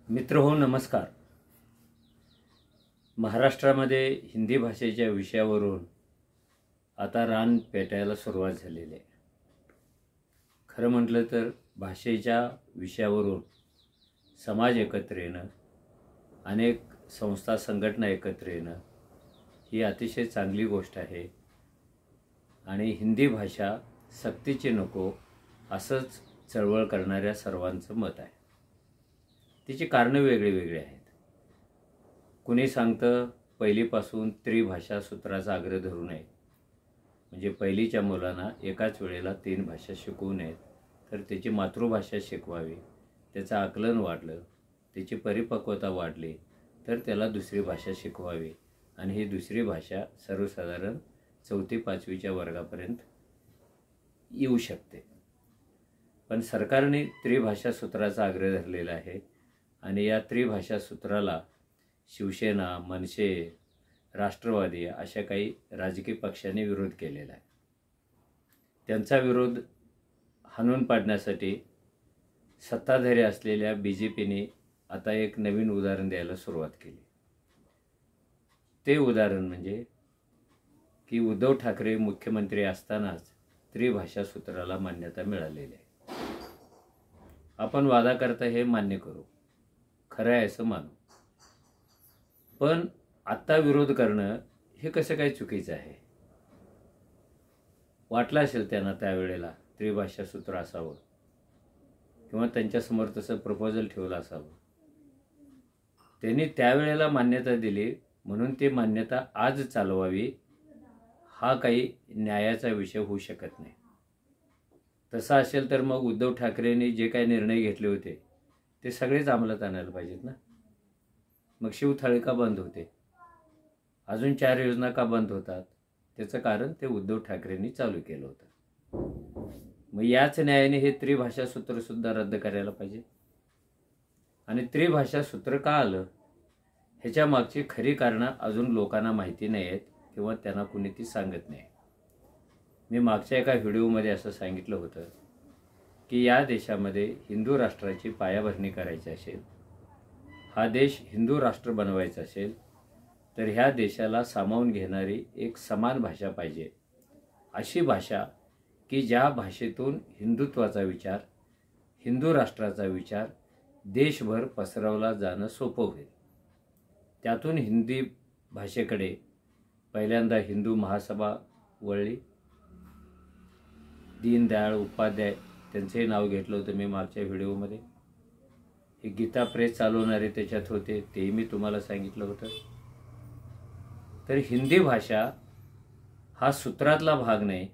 मित्रहो नमस्कार. महाराष्ट्रामध्ये हिंदी भाषेच्या विषयावरून आता रान पेटायला सुरुवात झालेली आहे. खरं म्हटलं तर भाषेच्या विषयावरून समाज एकत्र येणं, अनेक संस्था संघटना एकत्र येणं ही अतिशय चांगली गोष्ट आहे. आणि हिंदी भाषा सक्तीची नको असंच चळवळ करणाऱ्या सर्वांचं मत आहे. तिची कारणं वेगळी वेगळी आहेत. कुणी सांगतं पहिलीपासून त्रिभाषा सूत्राचा आग्रह धरू नये, म्हणजे पहिलीच्या मुलांना एकाच वेळेला 3 भाषा शिकवू नयेत, तर त्याची मातृभाषा शिकवावी. त्याचं आकलन वाढलं, त्याची परिपक्वता वाढली, तर त्याला दुसरी भाषा शिकवावी आणि ही दुसरी भाषा सर्वसाधारण 4वी-5वीच्या वर्गापर्यंत येऊ शकते. पण सरकारने त्रिभाषा सूत्राचा आग्रह धरलेला आहे आणि या त्रिभाषा सूत्राला शिवसेना, मनसे, राष्ट्रवादी अशा काही राजकीय पक्षांनी विरोध केलेला आहे. त्यांचा विरोध हाणून पाडण्यासाठी सत्ताधारी असलेल्या BJPने आता एक नवीन उदाहरण द्यायला सुरुवात केली. ते उदाहरण म्हणजे की उद्धव ठाकरे मुख्यमंत्री असतानाच त्रिभाषा सूत्राला मान्यता मिळालेली आहे. आपण वादाकरता हे मान्य करू, खरं आहे असं मानू. पण आत्ता विरोध करणं हे कसं काय चुकीचं आहे? वाटलं असेल त्यांना त्यावेळेला त्रिभाषा सूत्र असावं किंवा त्यांच्यासमोर तसं प्रपोजल ठेवलं असावं. त्यांनी त्यावेळेला मान्यता दिली म्हणून ती मान्यता आज चालवावी हा काही न्यायाचा विषय होऊ शकत नाही. तसं असेल तर मग उद्धव ठाकरेंनी जे काही निर्णय घेतले होते ते सगळेच अंमलात आणायला पाहिजेत ना. मग शिवथाळी का बंद होते? अजून 4 योजना का बंद होतात? त्याचं कारण ते उद्धव ठाकरेंनी चालू केलं होतं. मग याच न्यायाने हे त्रिभाषा सूत्र सुद्धा रद्द करायला पाहिजे. आणि त्रिभाषा सूत्र का आलं ह्याच्या मागची खरी कारणं अजून लोकांना माहिती नाही आहेत किंवा त्यांना कुणी ती सांगत नाही. मी मागच्या एका व्हिडिओमध्ये असं सांगितलं होतं की या देशामध्ये हिंदू राष्ट्राची पायाभरणी करायची असेल, हा देश हिंदू राष्ट्र बनवायचा असेल, तर ह्या देशाला सामावून घेणारी एक समान भाषा पाहिजे. अशी भाषा की ज्या भाषेतून हिंदुत्वाचा विचार, हिंदू राष्ट्राचा विचार देशभर पसरवला जाणं सोपं होईल. त्यातून हिंदी भाषेकडे पहिल्यांदा हिंदू महासभा वळली. दीनदयाळ उपाध्याय त्यांचंही नाव घेतलं होतं मी मागच्या व्हिडिओमध्ये. हे गीता प्रेस चालवणारे त्याच्यात होते, तेही मी तुम्हाला सांगितलं होतं. तर हिंदी भाषा हा सूत्रातला भाग नाही,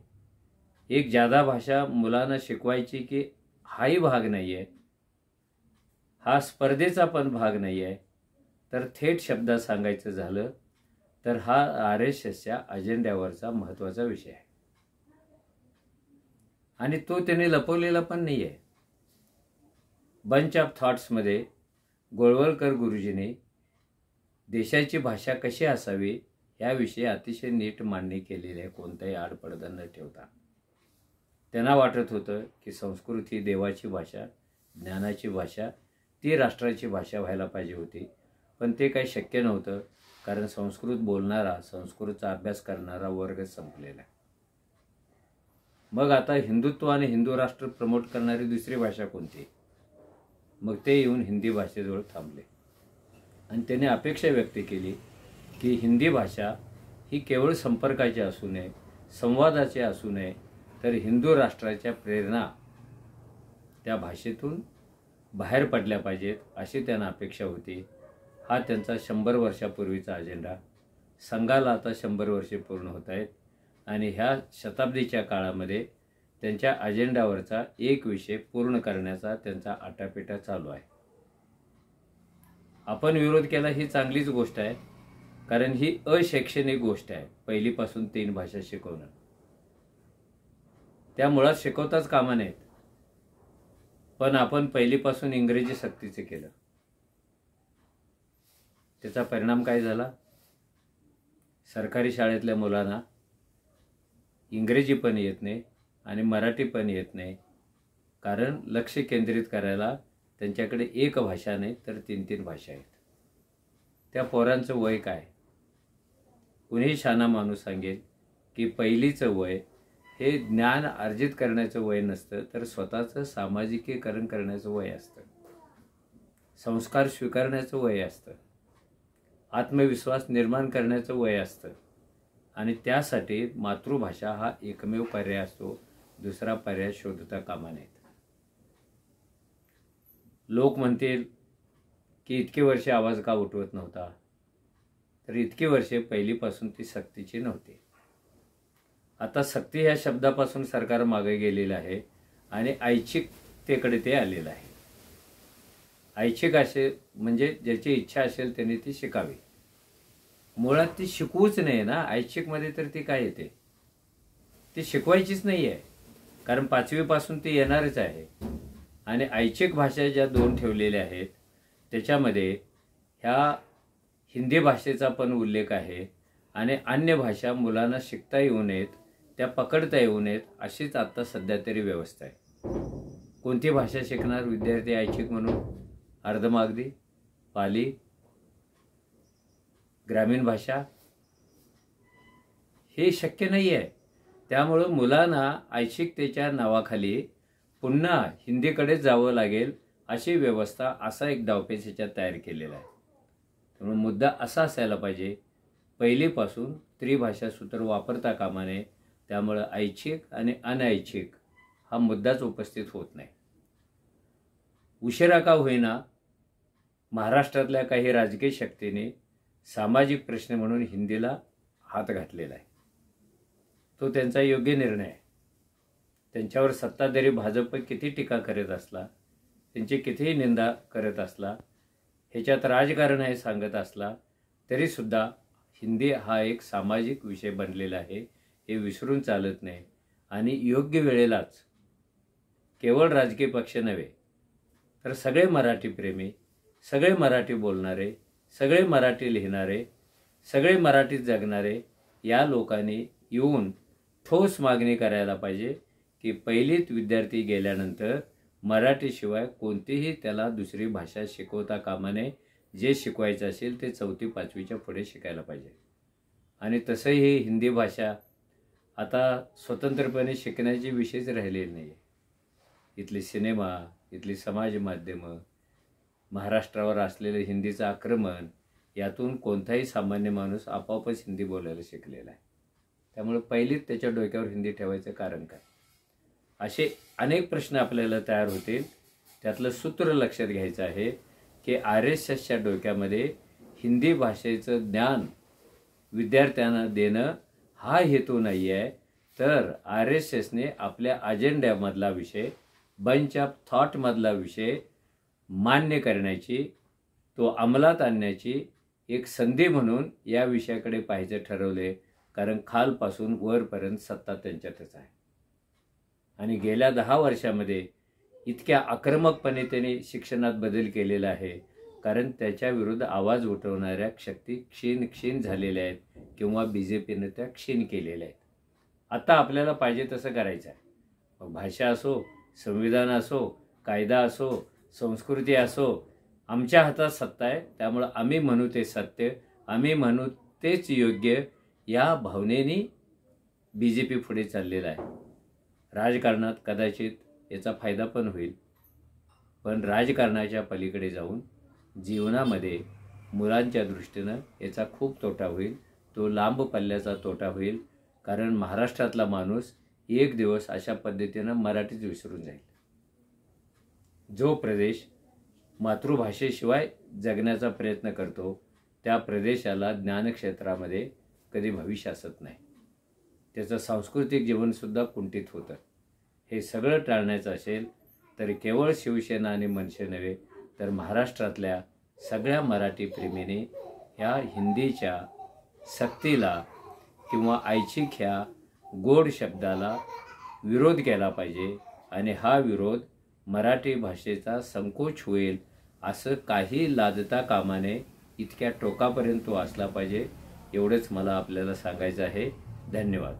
एक जादा भाषा मुलांना शिकवायची की हाही भाग नाही आहे, हा स्पर्धेचा पण भाग नाही आहे. तर थेट शब्दात सांगायचं झालं तर हा RSSच्या अजेंड्यावरचा महत्त्वाचा विषय आहे आणि तो त्याने लपवलेला पण नाही आहे. बंच ऑफ थॉट्समध्ये गोळवलकर गुरुजींनी देशाची भाषा कशी असावी याविषयी अतिशय नीट मांडणी केलेली आहे, कोणताही आडपडदा न ठेवता. त्यांना वाटत होतं की संस्कृत ही देवाची भाषा, ज्ञानाची भाषा, ती राष्ट्राची भाषा व्हायला पाहिजे होती. पण ते काही शक्य नव्हतं, कारण संस्कृत बोलणारा, संस्कृतचा अभ्यास करणारा वर्ग संपलेला आहे. मग आता हिंदुत्व आणि हिंदू राष्ट्र प्रमोट करणारी दुसरी भाषा कोणती? मग ते येऊन हिंदी भाषेजवळ थांबले आणि त्याने अपेक्षा व्यक्त केली की हिंदी भाषा ही केवळ संपर्काची असू नये, संवादाची असू नये, तर हिंदू राष्ट्राच्या प्रेरणा त्या भाषेतून बाहेर पडल्या पाहिजेत अशी त्यांना अपेक्षा होती. हा त्यांचा 100 वर्षापूर्वीचा अजेंडा. संघाला आता 100 वर्षे पूर्ण होत आहेत आणि ह्या शताब्दीच्या काळामध्ये त्यांच्या अजेंडावरचा एक विषय पूर्ण करण्याचा त्यांचा आटापिटा चालू आहे. आपण विरोध केला ही चांगलीच गोष्ट आहे, कारण ही अशैक्षणिक गोष्ट आहे पहिलीपासून 3 भाषा शिकवणं. त्या मुळात शिकवताच कामा नाहीत. पण आपण पहिलीपासून इंग्रजी सक्तीचं केलं. त्याचा परिणाम काय झाला? सरकारी शाळेतल्या मुलांना इंग्रजी पण येत नाही आणि मराठी पण येत नाही, कारण लक्ष केंद्रित करायला त्यांच्याकडे एक भाषा नाही तर 3-3 भाषा आहेत. त्या पोरांचं वय काय? कुणीही शहाणा माणूस सांगेल की पहिलीचं वय हे ज्ञान अर्जित करण्याचं वय नसतं, तर स्वतःचं सामाजिकीकरण करण्याचं वय असतं, संस्कार स्वीकारण्याचं वय असतं, आत्मविश्वास निर्माण करण्याचं वय असतं. आणि त्यासाठी मातृभाषा हा एकमेव पर्याय असतो, दुसरा पर्याय शोधता कामा नयेत. लोक म्हणतील की इतकी वर्षे आवाज का उठवत नव्हता? तर इतकी वर्षे पहिलीपासून ती सक्तीची नव्हती. आता सक्ती ह्या शब्दापासून सरकार मागे गेलेलं आहे आणि ऐच्छिकतेकडे ते आलेलं आहे. ऐच्छिक असे म्हणजे ज्याची इच्छा असेल त्याने ती शिकावी. मुळात ती शिकवूच नाही ना. ऐच्छिकमध्ये तर ती काय येते? ती शिकवायचीच नाही आहे, कारण 5वी पासून ती येणारच आहे. आणि ऐच्छिक भाषा ज्या 2 ठेवलेल्या आहेत त्याच्यामध्ये ह्या हिंदी भाषेचा पण उल्लेख आहे आणि अन्य भाषा मुलांना शिकता येऊ नयेत, त्या पकडता येऊ नयेत, अशीच आता सध्या तरी व्यवस्था आहे. कोणती भाषा शिकणार विद्यार्थी ऐच्छिक म्हणून? अर्धमागधी, पाली, ग्रामीण भाषा? हे शक्य नाही आहे. त्यामुळं मुलांना ऐच्छिकतेच्या नावाखाली पुन्हा हिंदीकडे जावं लागेल अशी व्यवस्था, असा एक डावपेच ह्याच्यात तयार केलेला आहे. त्यामुळे मुद्दा असा असायला पाहिजे, पहिलीपासून त्रिभाषा सूत्र वापरता कामा नये. त्यामुळं ऐच्छिक आणि अनैच्छिक हा मुद्दाच उपस्थित होत नाही. उशिरा का होईना महाराष्ट्रातल्या काही राजकीय शक्तीने सामाजिक प्रश्न म्हणून हिंदीला हात घातलेला आहे. तो त्यांचा योग्य निर्णय आहे. त्यांच्यावर सत्ताधारी भाजप किती टीका करत असला, त्यांची कितीही निंदा करत असला, ह्याच्यात राजकारण आहे सांगत असला, तरीसुद्धा हिंदी हा एक सामाजिक विषय बनलेला आहे, हे विसरून चालत नाही. आणि योग्य वेळेलाच केवळ राजकीय पक्ष नव्हे तर सगळे मराठी प्रेमी, सगळे मराठी बोलणारे, सगळे मराठी लिहिणारे, सगळे मराठीत जगणारे या लोकांनी येऊन ठोस मागणी करायला पाहिजे की पहिलीत विद्यार्थी गेल्यानंतर मराठीशिवाय कोणतीही त्याला दुसरी भाषा शिकवता कामा नये. जे शिकवायचं असेल ते 4थी 5वीच्या पुढे शिकायला पाहिजे. आणि तसंही हिंदी भाषा आता स्वतंत्रपणे शिकण्याची विषयच राहिलेली नाही आहे. इथले सिनेमा, इथली समाज माध्यमं, महाराष्ट्रावर असलेलं हिंदीचं आक्रमण, यातून कोणताही सामान्य माणूस आपोआपच हिंदी बोलायला शिकलेला आहे. त्यामुळे पहिलीच त्याच्या डोक्यावर हिंदी ठेवायचं कारण काय? असे अनेक प्रश्न आपल्याला तयार होतील. त्यातलं सूत्र लक्षात घ्यायचं आहे की RSSच्या डोक्यामध्ये हिंदी भाषेचं ज्ञान विद्यार्थ्यांना देणं हा हेतू नाही आहे, तर RSSने आपल्या अजेंड्यामधला विषय, बंच ऑफ थॉटमधला विषय मान्य करण्याची, तो अंमलात आणण्याची एक संधी म्हणून या विषयाकडे पाहायचं ठरवले. कारण खालपासून वरपर्यंत सत्ता त्यांच्यातच आहे. आणि गेल्या 10 वर्षामध्ये इतक्या आक्रमकपणे त्यांनी शिक्षणात बदल केलेला आहे, कारण त्याच्या विरुद्ध आवाज उठवणाऱ्या शक्ती क्षीण झालेल्या आहेत किंवा BJPने त्या क्षीण केलेल्या आहेत. आता आपल्याला पाहिजे तसं करायचं आहे. मग भाषा असो, संविधान असो, कायदा असो, संस्कृती असो, आमच्या हातात सत्ता आहे. त्यामुळं आम्ही म्हणू ते सत्य, आम्ही म्हणू तेच योग्य, या भावनेने BJP पुढे चाललेला आहे. राजकारणात कदाचित याचा फायदा पण होईल, पण राजकारणाच्या पलीकडे जाऊन जीवनामध्ये मुलांच्या दृष्टीनं याचा खूप तोटा होईल. तो लांब पल्ल्याचा तोटा होईल, कारण महाराष्ट्रातला माणूस एक दिवस अशा पद्धतीनं मराठीच विसरून जाईल. जो प्रदेश मातृभाषेशिवाय जगण्याचा प्रयत्न करतो त्या प्रदेशाला ज्ञानक्षेत्रामध्ये कधी भविष्य असत नाही. त्याचं सांस्कृतिक जीवनसुद्धा कुंठित होतं. हे सगळं टाळण्याचं असेल तर केवळ शिवसेना आणि मनसे नव्हे तर महाराष्ट्रातल्या सगळ्या मराठी प्रेमीने ह्या हिंदीच्या सक्तीला किंवा ऐच्छिक ह्या गोड शब्दाला विरोध केला पाहिजे. आणि हा विरोध मराठी भाषेचा संकोच होईल असं काही लादता कामा नये, इतक्या टोकापर्यंत तो असला पाहिजे. एवढंच मला आपल्याला सांगायचं आहे. धन्यवाद.